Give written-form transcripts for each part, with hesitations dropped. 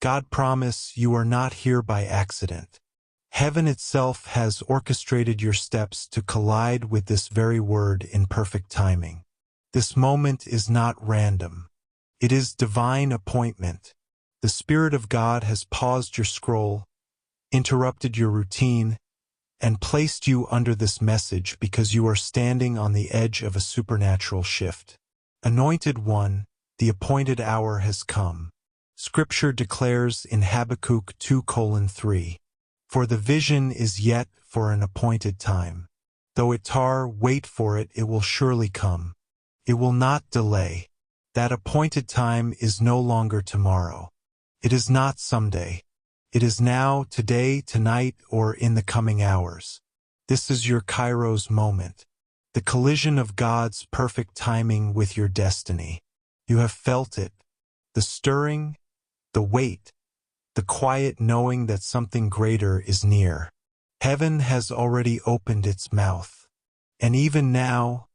God promise you are not here by accident. Heaven itself has orchestrated your steps to collide with this very word in perfect timing. This moment is not random. It is divine appointment. The Spirit of God has paused your scroll, interrupted your routine, and placed you under this message because you are standing on the edge of a supernatural shift. Anointed one, the appointed hour has come. Scripture declares in Habakkuk 2:3, "For the vision is yet for an appointed time. Though it tar, wait for it, it will surely come. It will not delay." That appointed time is no longer tomorrow. It is not someday. It is now, today, tonight, or in the coming hours. This is your Kairos moment, the collision of God's perfect timing with your destiny. You have felt it, the stirring, the weight, the quiet knowing that something greater is near. Heaven has already opened its mouth, and even now,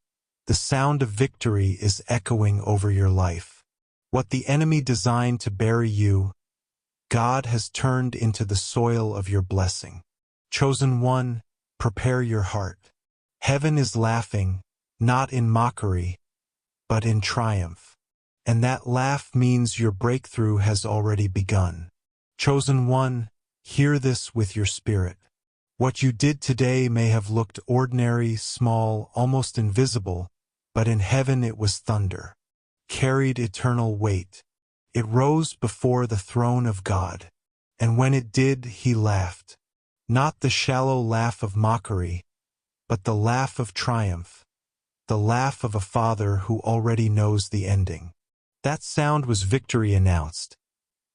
the sound of victory is echoing over your life. What the enemy designed to bury you, God has turned into the soil of your blessing. Chosen one, prepare your heart. Heaven is laughing, not in mockery, but in triumph. And that laugh means your breakthrough has already begun. Chosen one, hear this with your spirit. What you did today may have looked ordinary, small, almost invisible, but in heaven it was thunder, carried eternal weight. It rose before the throne of God, and when it did, he laughed. Not the shallow laugh of mockery, but the laugh of triumph, the laugh of a father who already knows the ending. That sound was victory announced,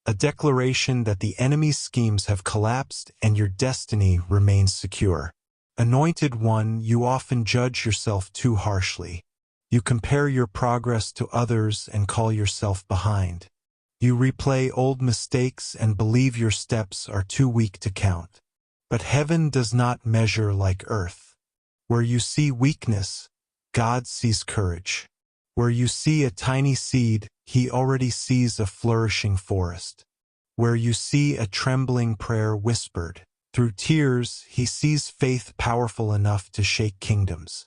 a declaration that the enemy's schemes have collapsed and your destiny remains secure. Anointed one, you often judge yourself too harshly. You compare your progress to others and call yourself behind. You replay old mistakes and believe your steps are too weak to count. But heaven does not measure like earth. Where you see weakness, God sees courage. Where you see a tiny seed, he already sees a flourishing forest. Where you see a trembling prayer whispered through tears, he sees faith powerful enough to shake kingdoms.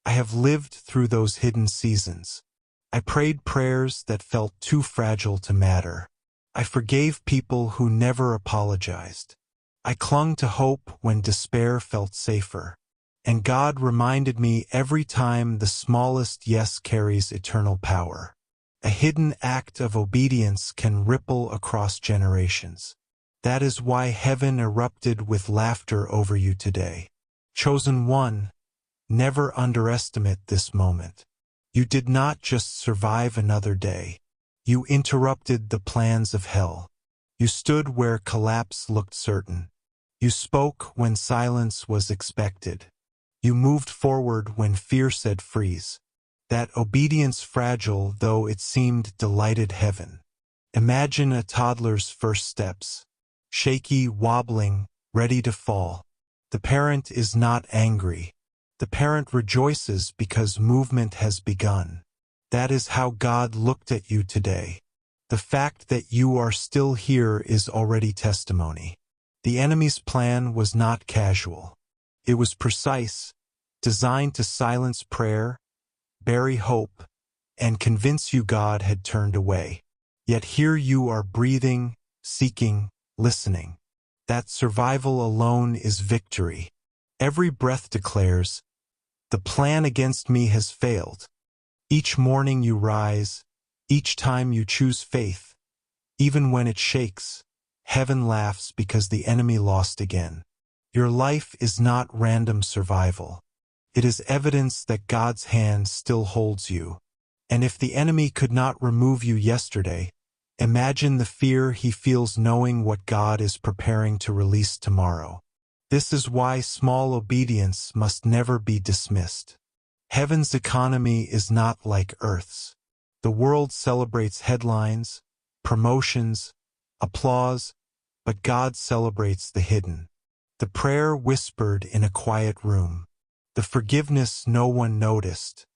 I have lived through those hidden seasons. I prayed prayers that felt too fragile to matter. I forgave people who never apologized. I clung to hope when despair felt safer. And God reminded me every time the smallest yes carries eternal power. A hidden act of obedience can ripple across generations. That is why heaven erupted with laughter over you today. Chosen one, never underestimate this moment. You did not just survive another day. You interrupted the plans of hell. You stood where collapse looked certain. You spoke when silence was expected. You moved forward when fear said freeze. That obedience, fragile though it seemed, delighted heaven. Imagine a toddler's first steps. Shaky, wobbling, ready to fall. The parent is not angry. The parent rejoices because movement has begun. That is how God looked at you today. The fact that you are still here is already testimony. The enemy's plan was not casual. It was precise, designed to silence prayer, bury hope, and convince you God had turned away. Yet here you are breathing, seeking, listening. That survival alone is victory. Every breath declares, the plan against me has failed. Each morning you rise, each time you choose faith. Even when it shakes, heaven laughs because the enemy lost again. Your life is not random survival. It is evidence that God's hand still holds you. And if the enemy could not remove you yesterday, imagine the fear he feels knowing what God is preparing to release tomorrow. This is why small obedience must never be dismissed. Heaven's economy is not like earth's. The world celebrates headlines, promotions, applause, but God celebrates the hidden. The prayer whispered in a quiet room. The forgiveness no one noticed.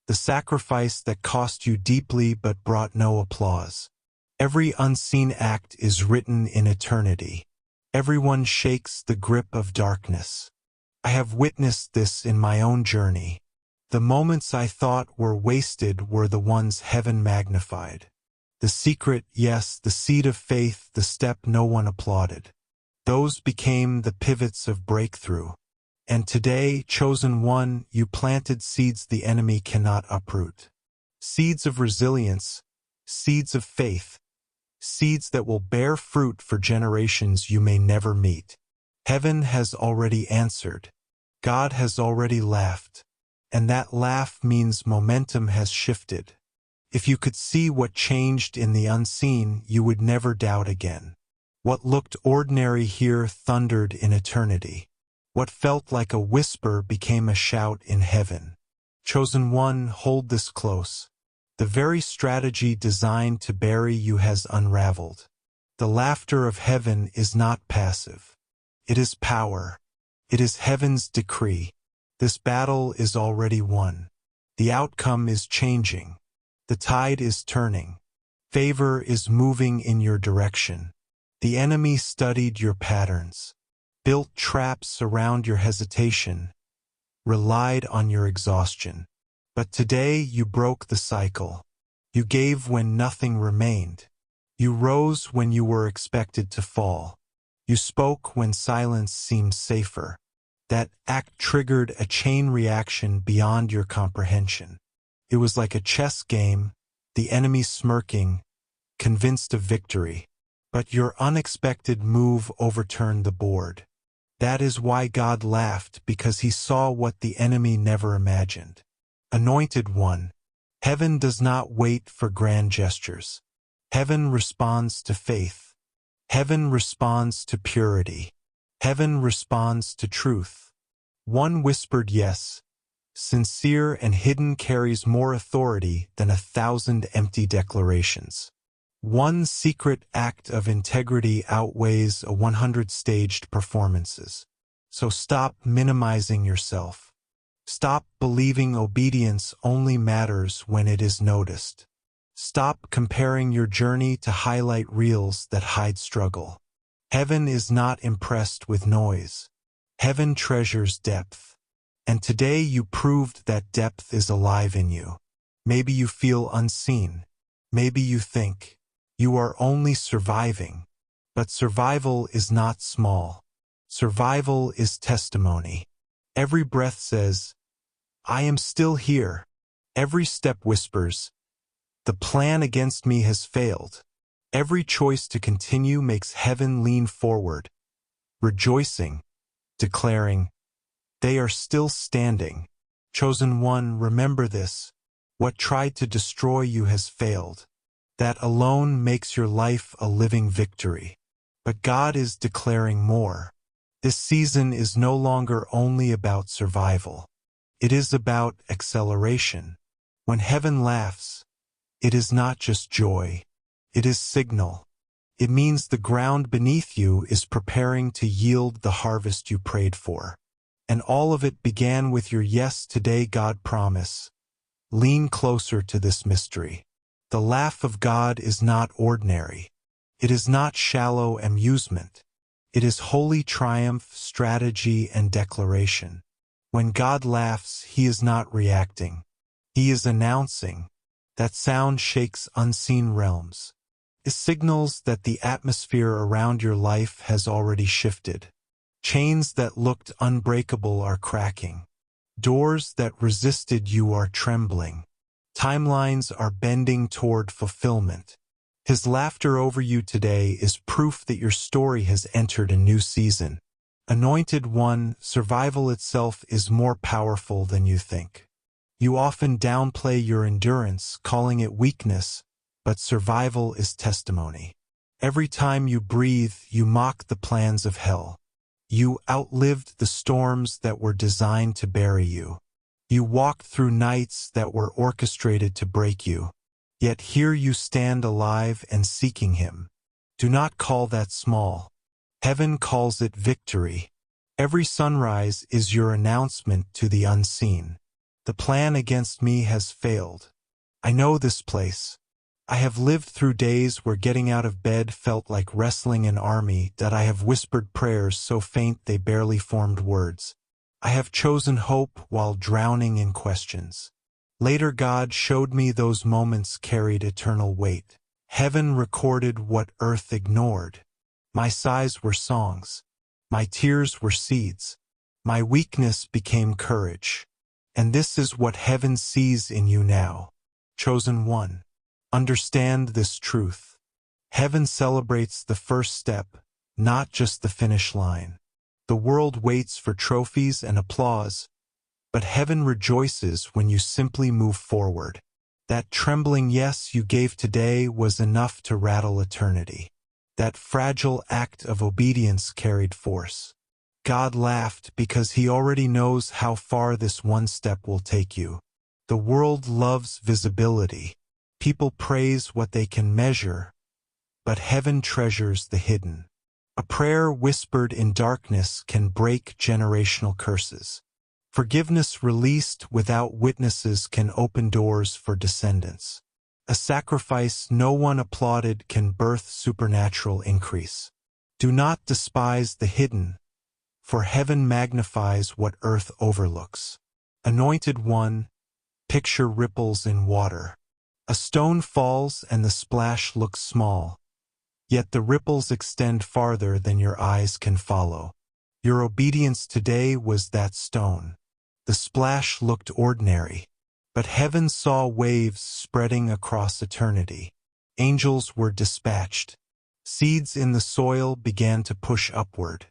The sacrifice that cost you deeply but brought no applause. Every unseen act is written in eternity. Everyone shakes the grip of darkness. I have witnessed this in my own journey. The moments I thought were wasted were the ones heaven magnified. The secret, yes, the seed of faith, the step no one applauded. Those became the pivots of breakthrough. And today, chosen one, you planted seeds the enemy cannot uproot. Seeds of resilience, seeds of faith, seeds that will bear fruit for generations you may never meet. Heaven has already answered. God has already laughed. And that laugh means momentum has shifted. If you could see what changed in the unseen, you would never doubt again. What looked ordinary here thundered in eternity. What felt like a whisper became a shout in heaven. Chosen one, hold this close. The very strategy designed to bury you has unraveled. The laughter of heaven is not passive. It is power. It is heaven's decree. This battle is already won. The outcome is changing. The tide is turning. Favor is moving in your direction. The enemy studied your patterns, built traps around your hesitation, relied on your exhaustion. But today you broke the cycle. You gave when nothing remained. You rose when you were expected to fall. You spoke when silence seemed safer. That act triggered a chain reaction beyond your comprehension. It was like a chess game, the enemy smirking, convinced of victory. But your unexpected move overturned the board. That is why God laughed, because he saw what the enemy never imagined. Anointed one, heaven does not wait for grand gestures. Heaven responds to faith. Heaven responds to purity. Heaven responds to truth. One whispered yes. Sincere and hidden carries more authority than 1,000 empty declarations. One secret act of integrity outweighs 100 staged performances. So stop minimizing yourself. Stop believing obedience only matters when it is noticed. Stop comparing your journey to highlight reels that hide struggle. Heaven is not impressed with noise. Heaven treasures depth. And today you proved that depth is alive in you. Maybe you feel unseen. Maybe you think you are only surviving. But survival is not small. Survival is testimony. Every breath says, I am still here. Every step whispers, the plan against me has failed. Every choice to continue makes heaven lean forward, rejoicing, declaring, they are still standing. Chosen one, remember this. What tried to destroy you has failed. That alone makes your life a living victory. But God is declaring more. This season is no longer only about survival. It is about acceleration. When heaven laughs, it is not just joy. It is signal. It means the ground beneath you is preparing to yield the harvest you prayed for. And all of it began with your yes today, God promise. Lean closer to this mystery. The laugh of God is not ordinary. It is not shallow amusement. It is holy triumph, strategy, and declaration. When God laughs, he is not reacting. He is announcing. That sound shakes unseen realms. It signals that the atmosphere around your life has already shifted. Chains that looked unbreakable are cracking. Doors that resisted you are trembling. Timelines are bending toward fulfillment. His laughter over you today is proof that your story has entered a new season. Anointed one, survival itself is more powerful than you think. You often downplay your endurance, calling it weakness, but survival is testimony. Every time you breathe, you mock the plans of hell. You outlived the storms that were designed to bury you. You walked through nights that were orchestrated to break you. Yet here you stand alive and seeking him. Do not call that small. Heaven calls it victory. Every sunrise is your announcement to the unseen. The plan against me has failed. I know this place. I have lived through days where getting out of bed felt like wrestling an army, that I have whispered prayers so faint they barely formed words. I have chosen hope while drowning in questions. Later God showed me those moments carried eternal weight. Heaven recorded what earth ignored. My sighs were songs. My tears were seeds. My weakness became courage. And this is what heaven sees in you now. Chosen one. Understand this truth. Heaven celebrates the first step, not just the finish line. The world waits for trophies and applause, but heaven rejoices when you simply move forward. That trembling yes you gave today was enough to rattle eternity. That fragile act of obedience carried force. God laughed because he already knows how far this one step will take you. The world loves visibility. People praise what they can measure, but heaven treasures the hidden. A prayer whispered in darkness can break generational curses. Forgiveness released without witnesses can open doors for descendants. A sacrifice no one applauded can birth supernatural increase. Do not despise the hidden, for heaven magnifies what earth overlooks. Anointed one, picture ripples in water. A stone falls and the splash looks small, yet the ripples extend farther than your eyes can follow. Your obedience today was that stone. The splash looked ordinary, but heaven saw waves spreading across eternity. Angels were dispatched. Seeds in the soil began to push upward.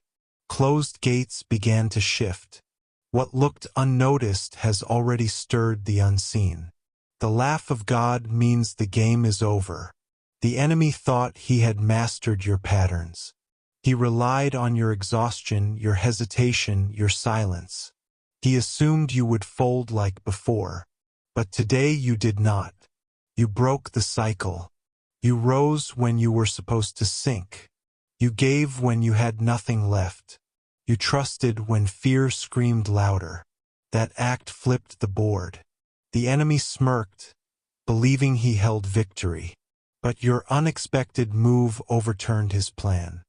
Closed gates began to shift. What looked unnoticed has already stirred the unseen. The laugh of God means the game is over. The enemy thought he had mastered your patterns. He relied on your exhaustion, your hesitation, your silence. He assumed you would fold like before. But today you did not. You broke the cycle. You rose when you were supposed to sink. You gave when you had nothing left. You trusted when fear screamed louder. That act flipped the board. The enemy smirked, believing he held victory. But your unexpected move overturned his plan.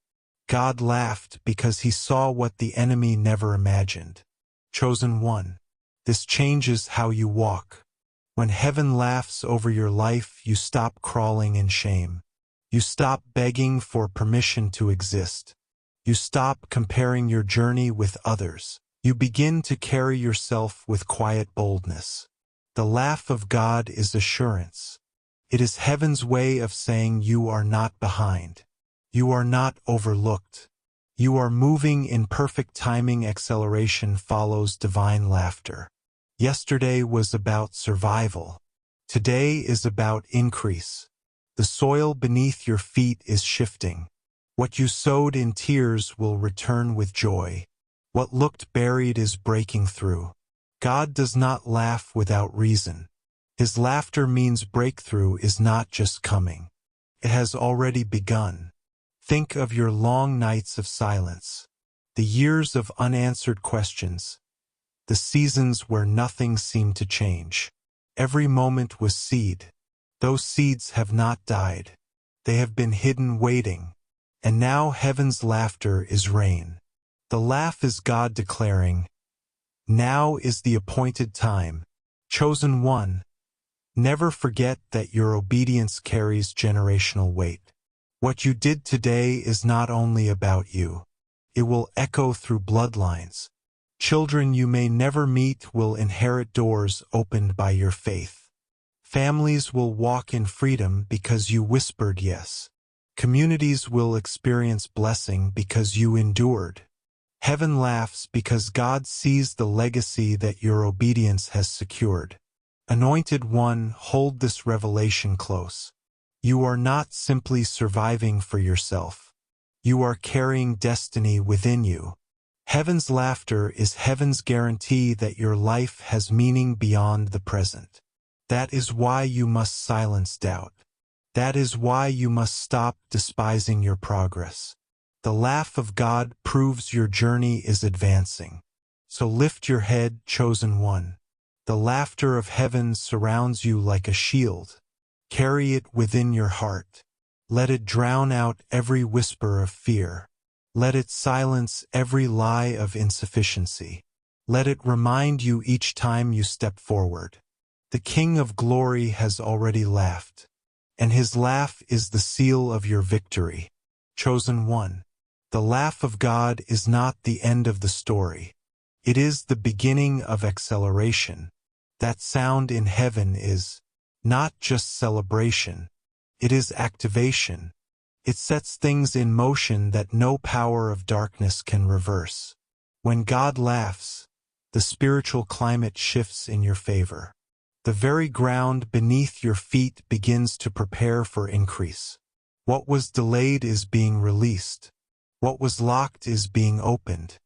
God laughed because he saw what the enemy never imagined. Chosen one. This changes how you walk. When heaven laughs over your life, you stop crawling in shame. You stop begging for permission to exist. You stop comparing your journey with others. You begin to carry yourself with quiet boldness. The laugh of God is assurance. It is heaven's way of saying you are not behind. You are not overlooked. You are moving in perfect timing. Acceleration follows divine laughter. Yesterday was about survival. Today is about increase. The soil beneath your feet is shifting. What you sowed in tears will return with joy. What looked buried is breaking through. God does not laugh without reason. His laughter means breakthrough is not just coming. It has already begun. Think of your long nights of silence, the years of unanswered questions, the seasons where nothing seemed to change. Every moment was seed. Those seeds have not died. They have been hidden waiting. And now heaven's laughter is rain. The laugh is God declaring, now is the appointed time. Chosen one. Never forget that your obedience carries generational weight. What you did today is not only about you. It will echo through bloodlines. Children you may never meet will inherit doors opened by your faith. Families will walk in freedom because you whispered yes. Communities will experience blessing because you endured. Heaven laughs because God sees the legacy that your obedience has secured. Anointed one, hold this revelation close. You are not simply surviving for yourself. You are carrying destiny within you. Heaven's laughter is heaven's guarantee that your life has meaning beyond the present. That is why you must silence doubt. That is why you must stop despising your progress. The laugh of God proves your journey is advancing. So lift your head, chosen one. The laughter of heaven surrounds you like a shield. Carry it within your heart. Let it drown out every whisper of fear. Let it silence every lie of insufficiency. Let it remind you each time you step forward. The King of Glory has already laughed, and his laugh is the seal of your victory. Chosen one. The laugh of God is not the end of the story. It is the beginning of acceleration. That sound in heaven is not just celebration. It is activation. It sets things in motion that no power of darkness can reverse. When God laughs, the spiritual climate shifts in your favor. The very ground beneath your feet begins to prepare for increase. What was delayed is being released. What was locked is being opened.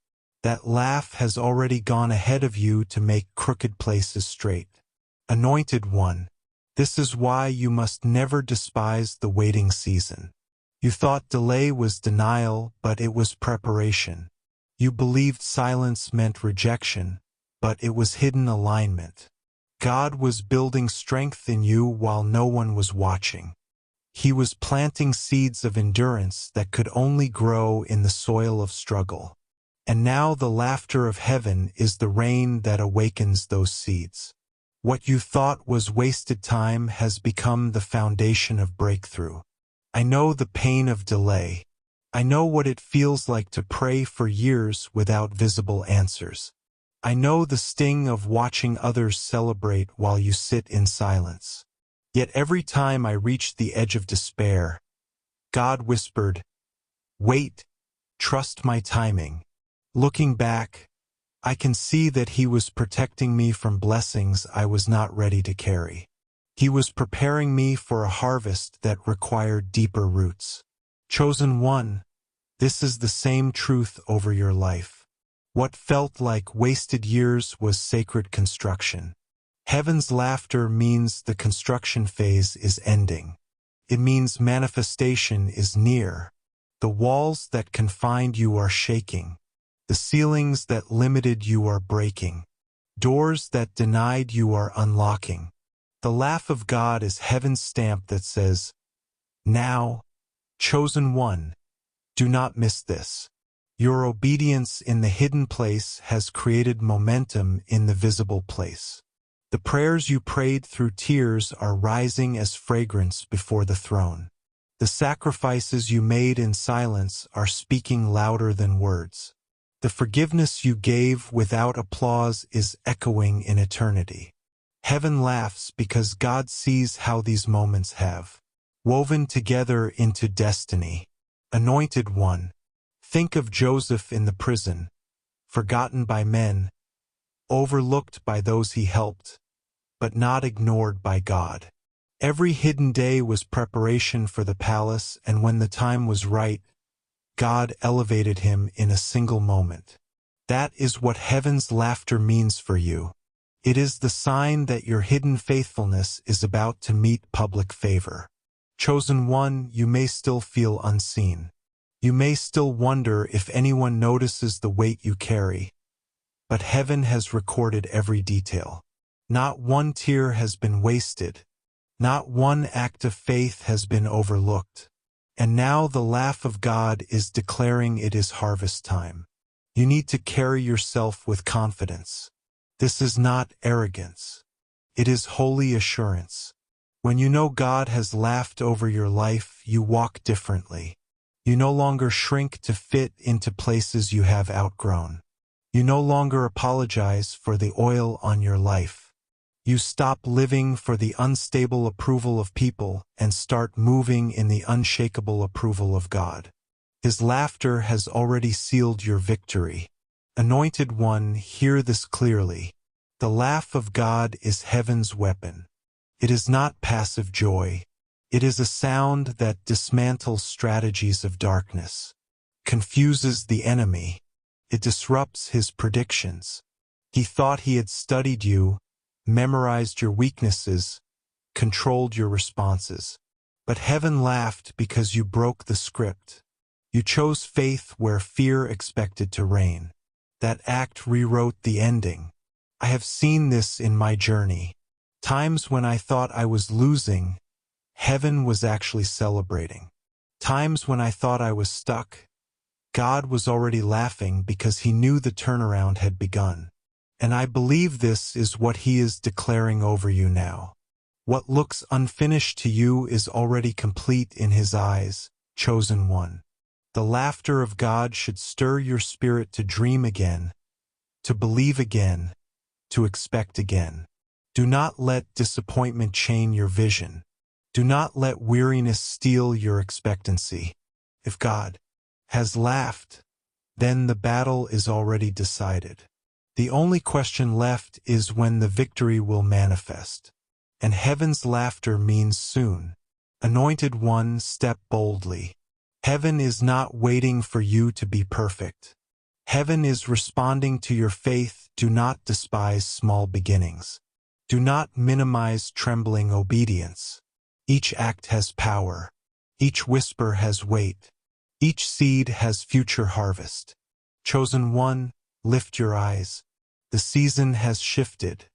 That laugh has already gone ahead of you to make crooked places straight. Anointed one, this is why you must never despise the waiting season. You thought delay was denial, but it was preparation. You believed silence meant rejection, but it was hidden alignment. God was building strength in you while no one was watching. He was planting seeds of endurance that could only grow in the soil of struggle. And now the laughter of heaven is the rain that awakens those seeds. What you thought was wasted time has become the foundation of breakthrough. I know the pain of delay. I know what it feels like to pray for years without visible answers. I know the sting of watching others celebrate while you sit in silence. Yet every time I reached the edge of despair, God whispered, "Wait, trust my timing." Looking back, I can see that He was protecting me from blessings I was not ready to carry. He was preparing me for a harvest that required deeper roots. Chosen one, this is the same truth over your life. What felt like wasted years was sacred construction. Heaven's laughter means the construction phase is ending. It means manifestation is near. The walls that confined you are shaking. The ceilings that limited you are breaking. Doors that denied you are unlocking. The laugh of God is heaven's stamp that says, "Now, chosen one, do not miss this." Your obedience in the hidden place has created momentum in the visible place. The prayers you prayed through tears are rising as fragrance before the throne. The sacrifices you made in silence are speaking louder than words. The forgiveness you gave without applause is echoing in eternity. Heaven laughs because God sees how these moments have woven together into destiny. Anointed one, think of Joseph in the prison, forgotten by men, overlooked by those he helped, but not ignored by God. Every hidden day was preparation for the palace, and when the time was right, God elevated him in a single moment. That is what heaven's laughter means for you. It is the sign that your hidden faithfulness is about to meet public favor. Chosen one, you may still feel unseen. You may still wonder if anyone notices the weight you carry. But heaven has recorded every detail. Not one tear has been wasted. Not one act of faith has been overlooked. And now the laugh of God is declaring it is harvest time. You need to carry yourself with confidence. This is not arrogance. It is holy assurance. When you know God has laughed over your life, you walk differently. You no longer shrink to fit into places you have outgrown. You no longer apologize for the oil on your life. You stop living for the unstable approval of people and start moving in the unshakable approval of God. His laughter has already sealed your victory. Anointed one, hear this clearly. The laugh of God is heaven's weapon. It is not passive joy. It is a sound that dismantles strategies of darkness, confuses the enemy. It disrupts his predictions. He thought he had studied you, memorized your weaknesses, controlled your responses. But heaven laughed because you broke the script. You chose faith where fear expected to reign. That act rewrote the ending. I have seen this in my journey. Times when I thought I was losing, Heaven was actually celebrating. Times when I thought I was stuck, God was already laughing because he knew the turnaround had begun. And I believe this is what he is declaring over you now. What looks unfinished to you is already complete in his eyes, chosen one. The laughter of God should stir your spirit to dream again, to believe again, to expect again. Do not let disappointment chain your vision. Do not let weariness steal your expectancy. If God has laughed, then the battle is already decided. The only question left is when the victory will manifest. And heaven's laughter means soon. Anointed one, step boldly. Heaven is not waiting for you to be perfect. Heaven is responding to your faith. Do not despise small beginnings. Do not minimize trembling obedience. Each act has power. Each whisper has weight. Each seed has future harvest. Chosen one, lift your eyes. The season has shifted.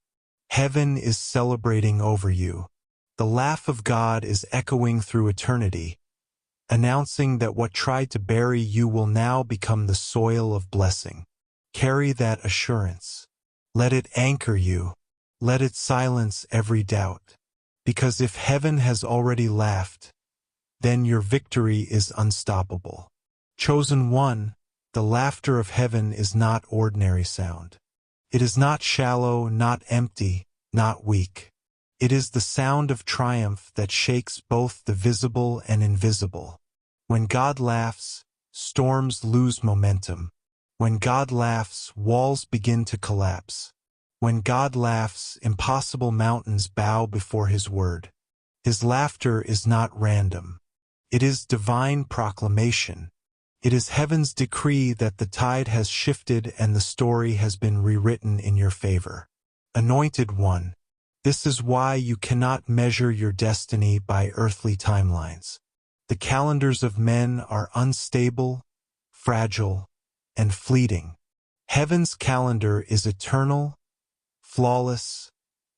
Heaven is celebrating over you. The laugh of God is echoing through eternity, announcing that what tried to bury you will now become the soil of blessing. Carry that assurance. Let it anchor you. Let it silence every doubt. Because if heaven has already laughed, then your victory is unstoppable. Chosen one, the laughter of heaven is not ordinary sound. It is not shallow, not empty, not weak. It is the sound of triumph that shakes both the visible and invisible. When God laughs, storms lose momentum. When God laughs, walls begin to collapse. When God laughs, impossible mountains bow before his word. His laughter is not random. It is divine proclamation. It is heaven's decree that the tide has shifted and the story has been rewritten in your favor. Anointed one, this is why you cannot measure your destiny by earthly timelines. The calendars of men are unstable, fragile, and fleeting. Heaven's calendar is eternal, flawless,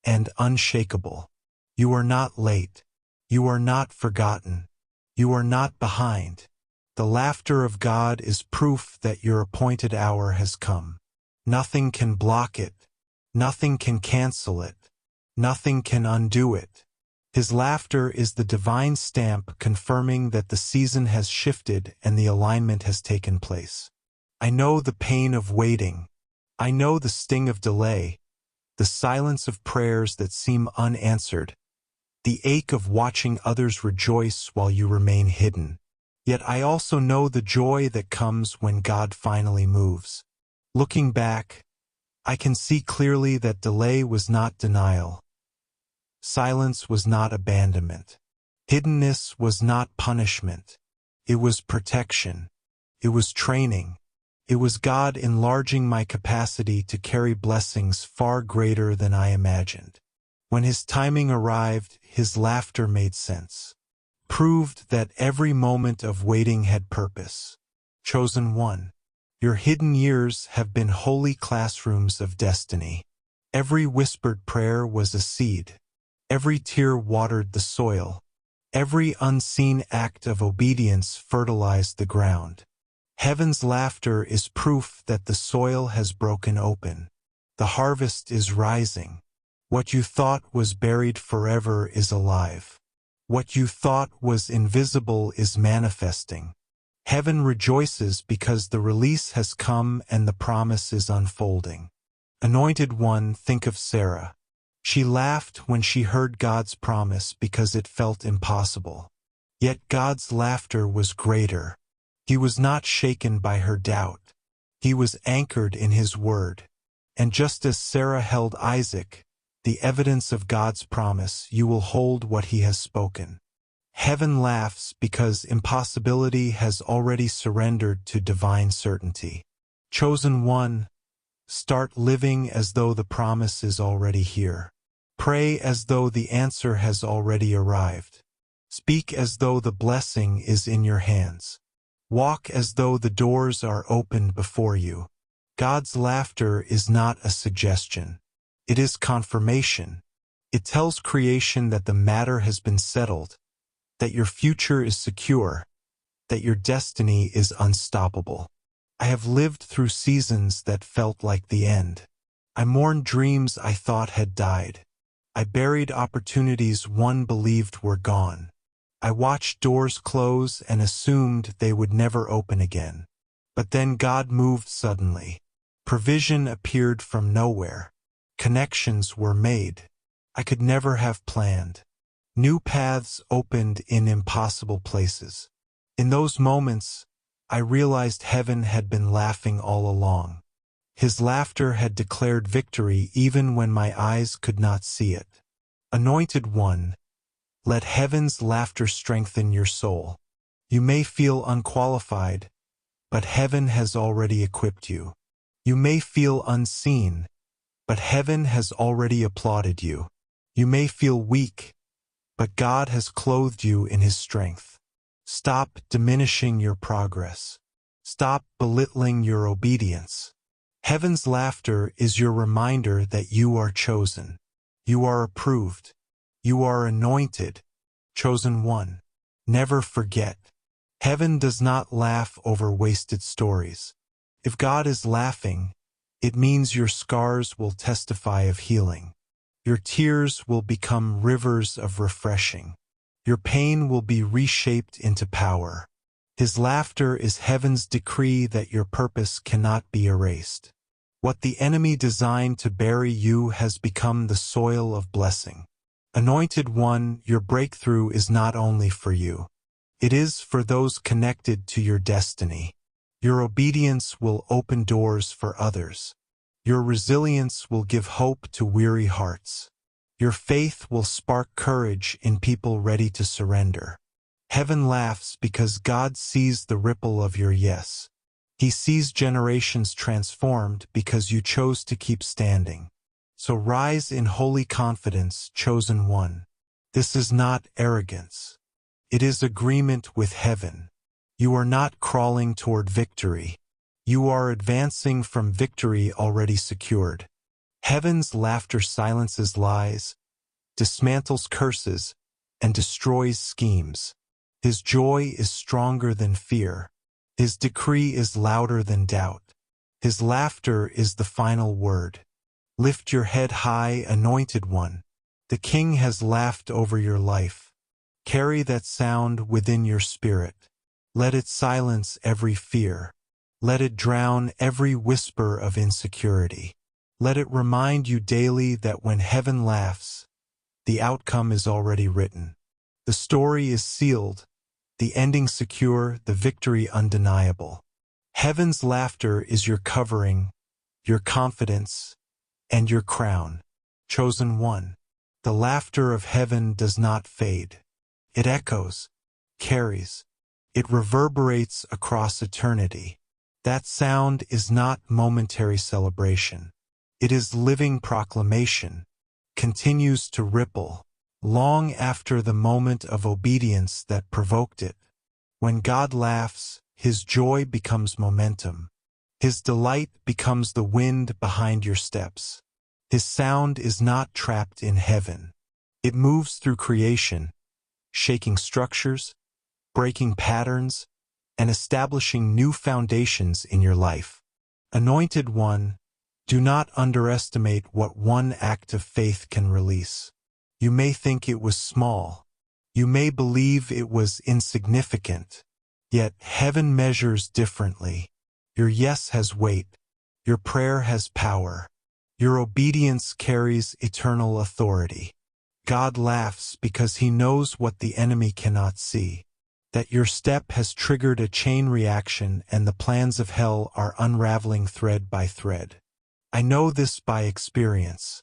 and unshakable. You are not late. You are not forgotten. You are not behind. The laughter of God is proof that your appointed hour has come. Nothing can block it. Nothing can cancel it. Nothing can undo it. His laughter is the divine stamp confirming that the season has shifted and the alignment has taken place. I know the pain of waiting. I know the sting of delay, the silence of prayers that seem unanswered, the ache of watching others rejoice while you remain hidden. Yet I also know the joy that comes when God finally moves. Looking back, I can see clearly that delay was not denial. Silence was not abandonment. Hiddenness was not punishment. It was protection. It was training. It was God enlarging my capacity to carry blessings far greater than I imagined. When his timing arrived, his laughter made sense. Proved that every moment of waiting had purpose. Chosen one, your hidden years have been holy classrooms of destiny. Every whispered prayer was a seed. Every tear watered the soil. Every unseen act of obedience fertilized the ground. Heaven's laughter is proof that the soil has broken open. The harvest is rising. What you thought was buried forever is alive. What you thought was invisible is manifesting. Heaven rejoices because the release has come and the promise is unfolding. Anointed one, think of Sarah. She laughed when she heard God's promise because it felt impossible. Yet God's laughter was greater. He was not shaken by her doubt. He was anchored in his word. And just as Sarah held Isaac, the evidence of God's promise, you will hold what he has spoken. Heaven laughs because impossibility has already surrendered to divine certainty. Chosen one, start living as though the promise is already here. Pray as though the answer has already arrived. Speak as though the blessing is in your hands. Walk as though the doors are opened before you. God's laughter is not a suggestion. It is confirmation. It tells creation that the matter has been settled, that your future is secure, that your destiny is unstoppable. I have lived through seasons that felt like the end. I mourned dreams I thought had died. I buried opportunities one believed were gone. I watched doors close and assumed they would never open again. But then God moved suddenly. Provision appeared from nowhere. Connections were made I could never have planned. New paths opened in impossible places. In those moments, I realized heaven had been laughing all along. His laughter had declared victory even when my eyes could not see it. Anointed One, let heaven's laughter strengthen your soul. You may feel unqualified, but heaven has already equipped you. You may feel unseen, but heaven has already applauded you. You may feel weak, but God has clothed you in His strength. Stop diminishing your progress. Stop belittling your obedience. Heaven's laughter is your reminder that you are chosen. You are approved. You are anointed. Chosen one. Never forget. Heaven does not laugh over wasted stories. If God is laughing, it means your scars will testify of healing. Your tears will become rivers of refreshing. Your pain will be reshaped into power. His laughter is heaven's decree that your purpose cannot be erased. What the enemy designed to bury you has become the soil of blessing. Anointed One, your breakthrough is not only for you. It is for those connected to your destiny. Your obedience will open doors for others. Your resilience will give hope to weary hearts. Your faith will spark courage in people ready to surrender. Heaven laughs because God sees the ripple of your yes. He sees generations transformed because you chose to keep standing. So rise in holy confidence, chosen one. This is not arrogance. It is agreement with heaven. You are not crawling toward victory. You are advancing from victory already secured. Heaven's laughter silences lies, dismantles curses, and destroys schemes. His joy is stronger than fear. His decree is louder than doubt. His laughter is the final word. Lift your head high, anointed one. The King has laughed over your life. Carry that sound within your spirit. Let it silence every fear. Let it drown every whisper of insecurity. Let it remind you daily that when heaven laughs, the outcome is already written. The story is sealed, the ending secure, the victory undeniable. Heaven's laughter is your covering, your confidence, and your crown. Chosen one. The laughter of heaven does not fade. It echoes, carries. It reverberates across eternity. That sound is not momentary celebration. It is living proclamation, continues to ripple, long after the moment of obedience that provoked it. When God laughs, His joy becomes momentum. His delight becomes the wind behind your steps. His sound is not trapped in heaven. It moves through creation, shaking structures, breaking patterns, and establishing new foundations in your life. Anointed one, do not underestimate what one act of faith can release. You may think it was small. You may believe it was insignificant. Yet heaven measures differently. Your yes has weight. Your prayer has power. Your obedience carries eternal authority. God laughs because He knows what the enemy cannot see. That your step has triggered a chain reaction and the plans of hell are unraveling thread by thread. I know this by experience.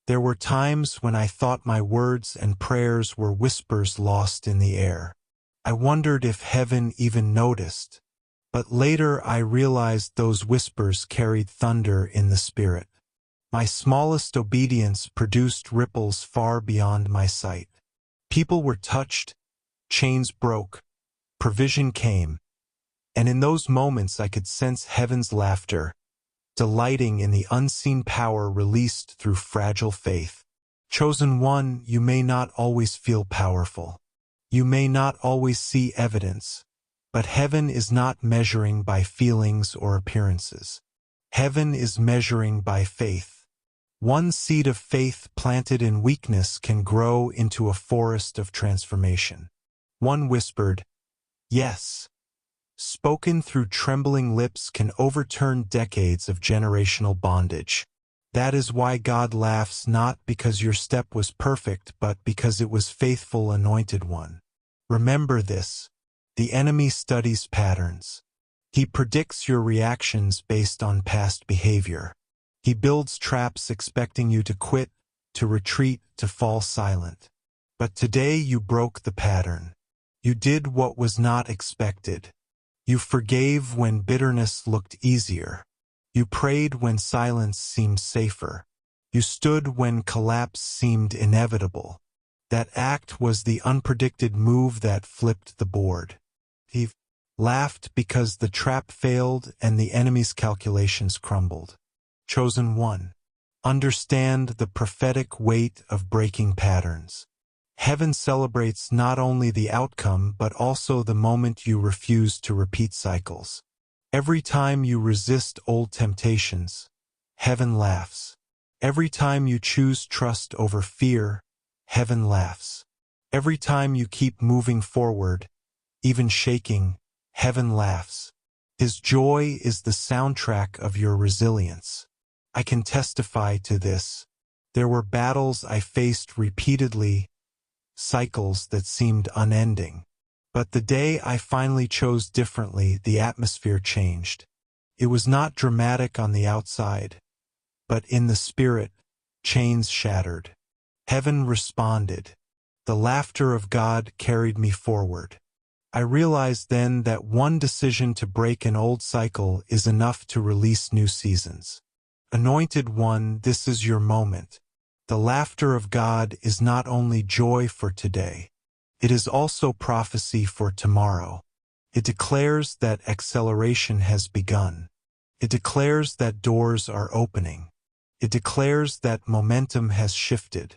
There were times when I thought my words and prayers were whispers lost in the air. I wondered if heaven even noticed. But later I realized those whispers carried thunder in the spirit. My smallest obedience produced ripples far beyond my sight. People were touched, chains broke, provision came, and in those moments I could sense heaven's laughter, delighting in the unseen power released through fragile faith. Chosen one, you may not always feel powerful. You may not always see evidence, but heaven is not measuring by feelings or appearances. Heaven is measuring by faith. One seed of faith planted in weakness can grow into a forest of transformation. One whispered, "Yes," spoken through trembling lips can overturn decades of generational bondage. That is why God laughs, not because your step was perfect, but because it was faithful, anointed one. Remember this: the enemy studies patterns. He predicts your reactions based on past behavior. He builds traps expecting you to quit, to retreat, to fall silent. But today you broke the pattern. You did what was not expected. You forgave when bitterness looked easier. You prayed when silence seemed safer. You stood when collapse seemed inevitable. That act was the unpredicted move that flipped the board. He laughed because the trap failed and the enemy's calculations crumbled. Chosen one. Understand the prophetic weight of breaking patterns. Heaven celebrates not only the outcome but also the moment you refuse to repeat cycles. Every time you resist old temptations, heaven laughs. Every time you choose trust over fear, heaven laughs. Every time you keep moving forward, even shaking, heaven laughs. His joy is the soundtrack of your resilience. I can testify to this. There were battles I faced repeatedly, cycles that seemed unending. But the day I finally chose differently, the atmosphere changed. It was not dramatic on the outside, but in the spirit, chains shattered. Heaven responded. The laughter of God carried me forward. I realized then that one decision to break an old cycle is enough to release new seasons. Anointed one, this is your moment. The laughter of God is not only joy for today, it is also prophecy for tomorrow. It declares that acceleration has begun. It declares that doors are opening. It declares that momentum has shifted.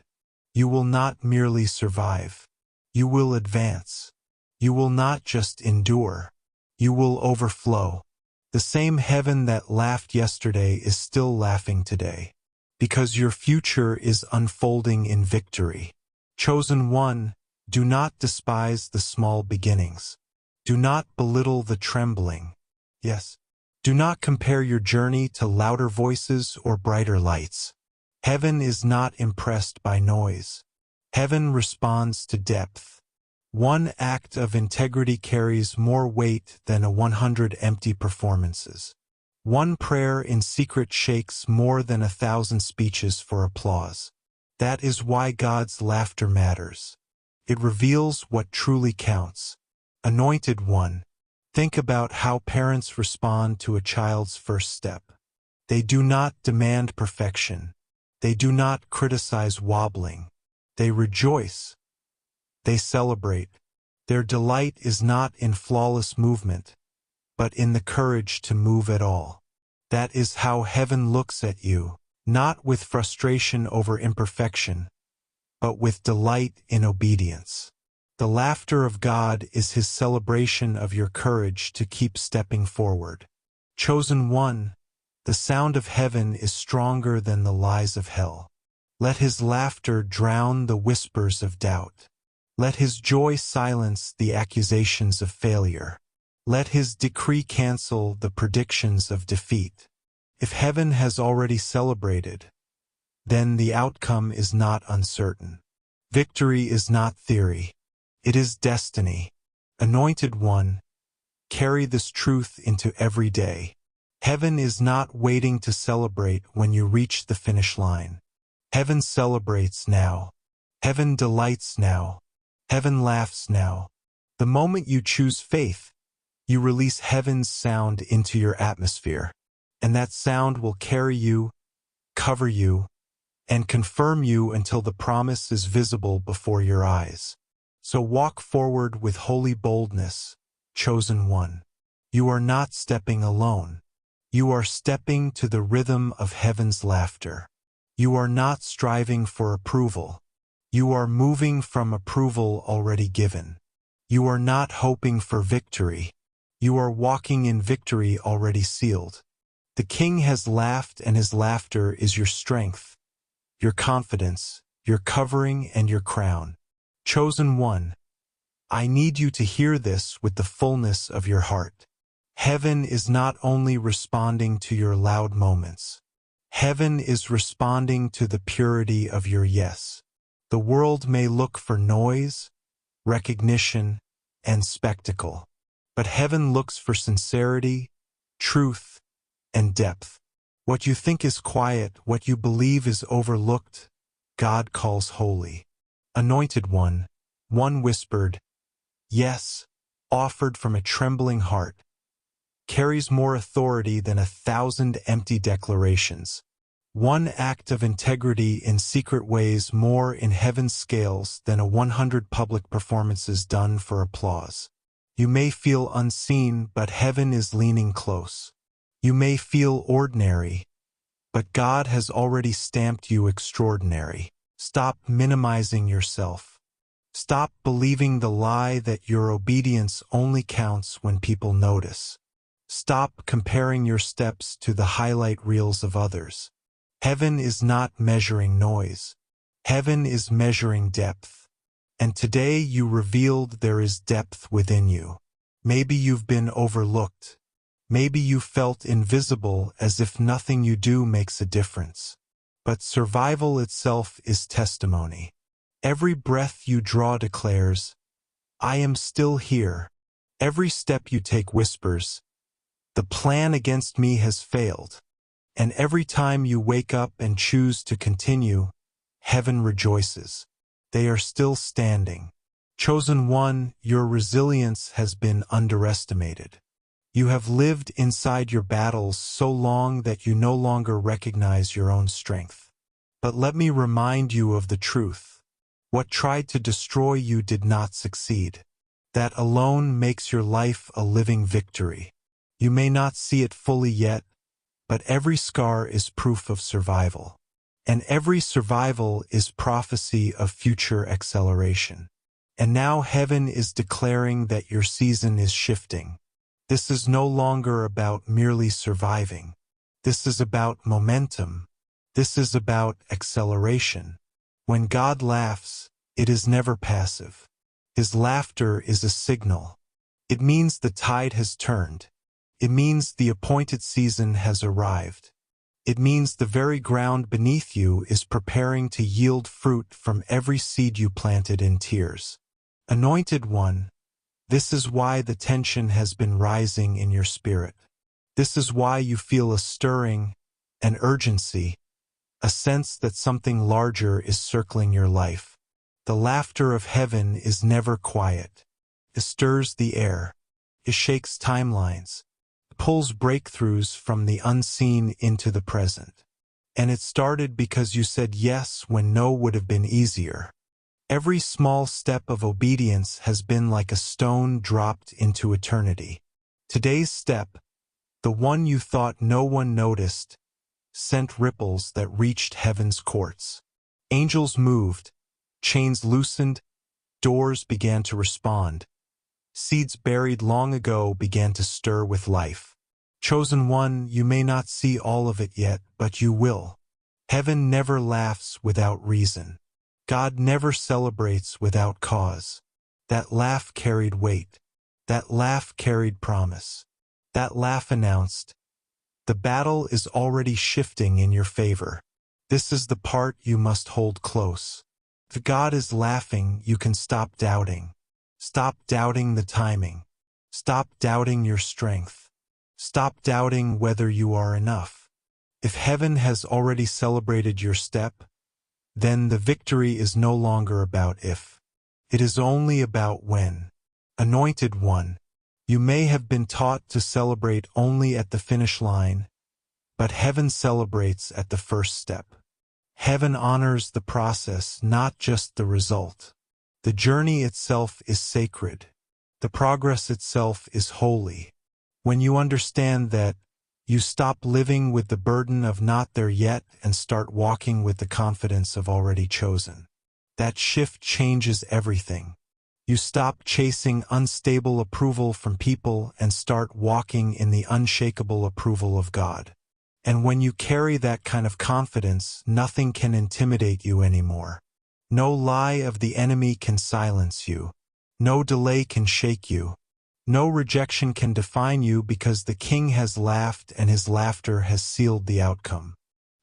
You will not merely survive. You will advance. You will not just endure. You will overflow. The same heaven that laughed yesterday is still laughing today, because your future is unfolding in victory. Chosen one, do not despise the small beginnings. Do not belittle the trembling. Yes. Do not compare your journey to louder voices or brighter lights. Heaven is not impressed by noise. Heaven responds to depth. One act of integrity carries more weight than 100 empty performances. One prayer in secret shakes more than 1,000 speeches for applause. That is why God's laughter matters. It reveals what truly counts. Anointed one, think about how parents respond to a child's first step. They do not demand perfection. They do not criticize wobbling. They rejoice. They celebrate. Their delight is not in flawless movement, but in the courage to move at all. That is how heaven looks at you, not with frustration over imperfection, but with delight in obedience. The laughter of God is his celebration of your courage to keep stepping forward. Chosen one, the sound of heaven is stronger than the lies of hell. Let his laughter drown the whispers of doubt. Let his joy silence the accusations of failure. Let his decree cancel the predictions of defeat. If heaven has already celebrated, then the outcome is not uncertain. Victory is not theory. It is destiny. Anointed one, carry this truth into every day. Heaven is not waiting to celebrate when you reach the finish line. Heaven celebrates now. Heaven delights now. Heaven laughs now. The moment you choose faith, you release heaven's sound into your atmosphere, and that sound will carry you, cover you, and confirm you until the promise is visible before your eyes. So walk forward with holy boldness, chosen one. You are not stepping alone. You are stepping to the rhythm of heaven's laughter. You are not striving for approval. You are moving from approval already given. You are not hoping for victory. You are walking in victory already sealed. The King has laughed, and his laughter is your strength, your confidence, your covering, and your crown. Chosen one, I need you to hear this with the fullness of your heart. Heaven is not only responding to your loud moments. Heaven is responding to the purity of your yes. The world may look for noise, recognition, and spectacle, but heaven looks for sincerity, truth, and depth. What you think is quiet, what you believe is overlooked, God calls holy. Anointed one whispered, yes, offered from a trembling heart, carries more authority than 1,000 empty declarations. One act of integrity in secret weighs more in heaven's scales than 100 public performances done for applause. You may feel unseen, but heaven is leaning close. You may feel ordinary, but God has already stamped you extraordinary. Stop minimizing yourself. Stop believing the lie that your obedience only counts when people notice. Stop comparing your steps to the highlight reels of others. Heaven is not measuring noise. Heaven is measuring depth. And today you revealed there is depth within you. Maybe you've been overlooked. Maybe you felt invisible, as if nothing you do makes a difference. But survival itself is testimony. Every breath you draw declares, I am still here. Every step you take whispers, the plan against me has failed. And every time you wake up and choose to continue, heaven rejoices. They are still standing. Chosen one, your resilience has been underestimated. You have lived inside your battles so long that you no longer recognize your own strength. But let me remind you of the truth. What tried to destroy you did not succeed. That alone makes your life a living victory. You may not see it fully yet, but every scar is proof of survival. And every survival is prophecy of future acceleration. And now heaven is declaring that your season is shifting. This is no longer about merely surviving. This is about momentum. This is about acceleration. When God laughs, it is never passive. His laughter is a signal. It means the tide has turned. It means the appointed season has arrived. It means the very ground beneath you is preparing to yield fruit from every seed you planted in tears. Anointed one, this is why the tension has been rising in your spirit. This is why you feel a stirring, an urgency, a sense that something larger is circling your life. The laughter of heaven is never quiet. It stirs the air. It shakes timelines. It pulls breakthroughs from the unseen into the present. And it started because you said yes when no would have been easier. Every small step of obedience has been like a stone dropped into eternity. Today's step, the one you thought no one noticed, sent ripples that reached heaven's courts. Angels moved, chains loosened, doors began to respond. Seeds buried long ago began to stir with life. Chosen one, you may not see all of it yet, but you will. Heaven never laughs without reason. God never celebrates without cause. That laugh carried weight. That laugh carried promise. That laugh announced, the battle is already shifting in your favor. This is the part you must hold close. If God is laughing, you can stop doubting. Stop doubting the timing. Stop doubting your strength. Stop doubting whether you are enough. If heaven has already celebrated your step, then the victory is no longer about if. It is only about when. Anointed one, you may have been taught to celebrate only at the finish line, but heaven celebrates at the first step. Heaven honors the process, not just the result. The journey itself is sacred. The progress itself is holy. When you understand that, you stop living with the burden of not there yet and start walking with the confidence of already chosen. That shift changes everything. You stop chasing unstable approval from people and start walking in the unshakable approval of God. And when you carry that kind of confidence, nothing can intimidate you anymore. No lie of the enemy can silence you. No delay can shake you. No rejection can define you, because the King has laughed and his laughter has sealed the outcome.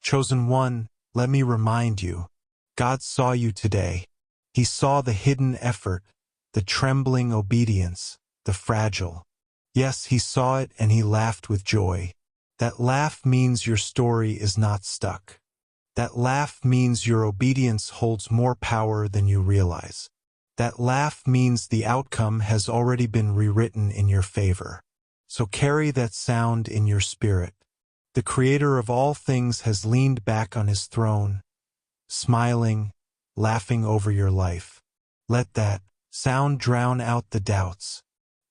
Chosen one, let me remind you, God saw you today. He saw the hidden effort, the trembling obedience, the fragile. Yes, he saw it and he laughed with joy. That laugh means your story is not stuck. That laugh means your obedience holds more power than you realize. That laugh means the outcome has already been rewritten in your favor. So carry that sound in your spirit. The Creator of all things has leaned back on his throne, smiling, laughing over your life. Let that sound drown out the doubts.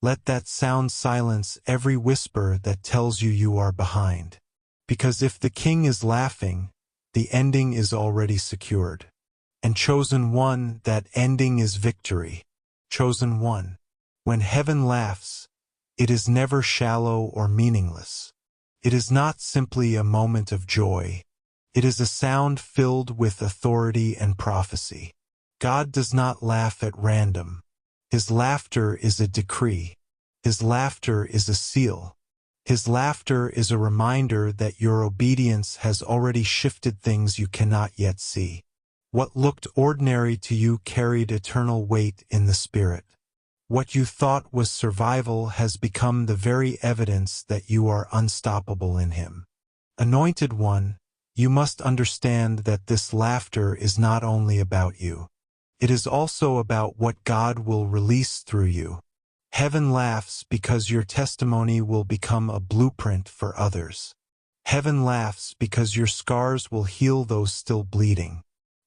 Let that sound silence every whisper that tells you you are behind. Because if the King is laughing, the ending is already secured. And chosen one, that ending is victory. Chosen one. When heaven laughs, it is never shallow or meaningless. It is not simply a moment of joy. It is a sound filled with authority and prophecy. God does not laugh at random. His laughter is a decree. His laughter is a seal. His laughter is a reminder that your obedience has already shifted things you cannot yet see. What looked ordinary to you carried eternal weight in the Spirit. What you thought was survival has become the very evidence that you are unstoppable in Him. Anointed one, you must understand that this laughter is not only about you. It is also about what God will release through you. Heaven laughs because your testimony will become a blueprint for others. Heaven laughs because your scars will heal those still bleeding.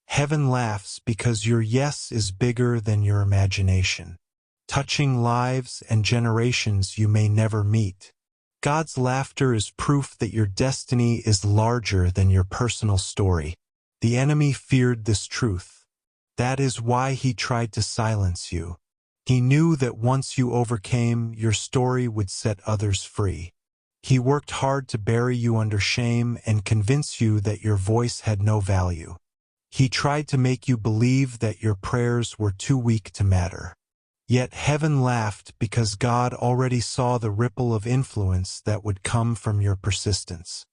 Heaven laughs because your yes is bigger than your imagination, touching lives and generations you may never meet. God's laughter is proof that your destiny is larger than your personal story. The enemy feared this truth. That is why he tried to silence you. He knew that once you overcame, your story would set others free. He worked hard to bury you under shame and convince you that your voice had no value. He tried to make you believe that your prayers were too weak to matter. Yet heaven laughed because God already saw the ripple of influence that would come from your persistence.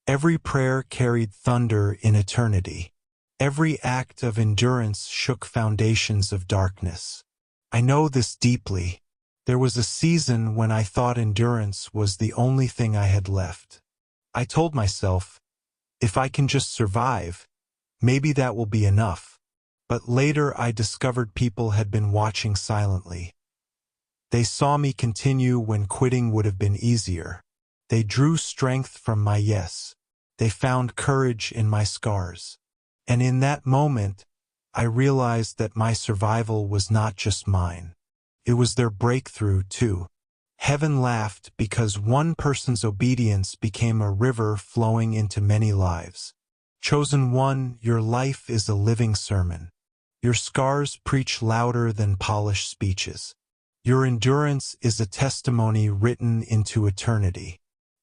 Every prayer carried thunder in eternity. Every act of endurance shook foundations of darkness. I know this deeply. There was a season when I thought endurance was the only thing I had left. I told myself, if I can just survive, maybe that will be enough. But later I discovered people had been watching silently. They saw me continue when quitting would have been easier. They drew strength from my yes. They found courage in my scars. And in that moment, I realized that my survival was not just mine. It was their breakthrough, too. Heaven laughed because one person's obedience became a river flowing into many lives. Chosen one, your life is a living sermon. Your scars preach louder than polished speeches. Your endurance is a testimony written into eternity.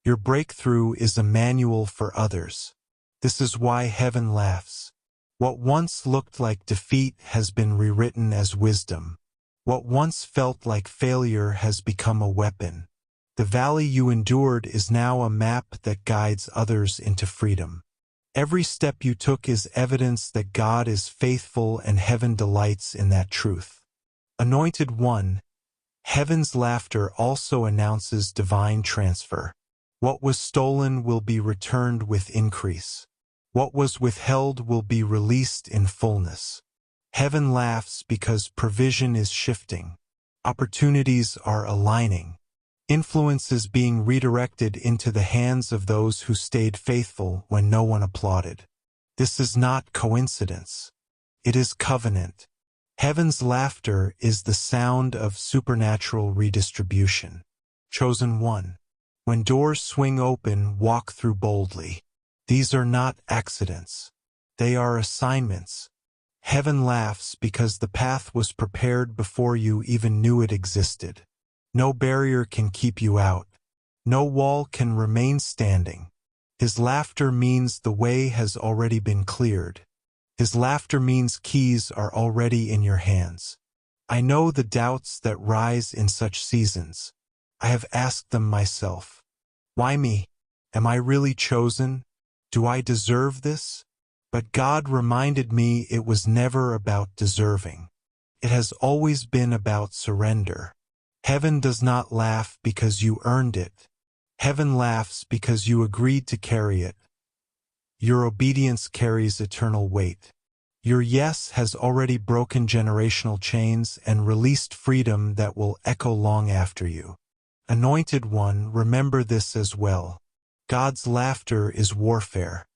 Your breakthrough is a manual for others. This is why heaven laughs. What once looked like defeat has been rewritten as wisdom. What once felt like failure has become a weapon. The valley you endured is now a map that guides others into freedom. Every step you took is evidence that God is faithful and heaven delights in that truth. Anointed one, heaven's laughter also announces divine transfer. What was stolen will be returned with increase. What was withheld will be released in fullness. Heaven laughs because provision is shifting. Opportunities are aligning. Influence is being redirected into the hands of those who stayed faithful when no one applauded. This is not coincidence. It is covenant. Heaven's laughter is the sound of supernatural redistribution. Chosen one. When doors swing open, walk through boldly. These are not accidents. They are assignments. Heaven laughs because the path was prepared before you even knew it existed. No barrier can keep you out. No wall can remain standing. His laughter means the way has already been cleared. His laughter means keys are already in your hands. I know the doubts that rise in such seasons. I have asked them myself. Why me? Am I really chosen? Do I deserve this? But God reminded me it was never about deserving. It has always been about surrender. Heaven does not laugh because you earned it. Heaven laughs because you agreed to carry it. Your obedience carries eternal weight. Your yes has already broken generational chains and released freedom that will echo long after you. Anointed one, remember this as well. God's laughter is warfare.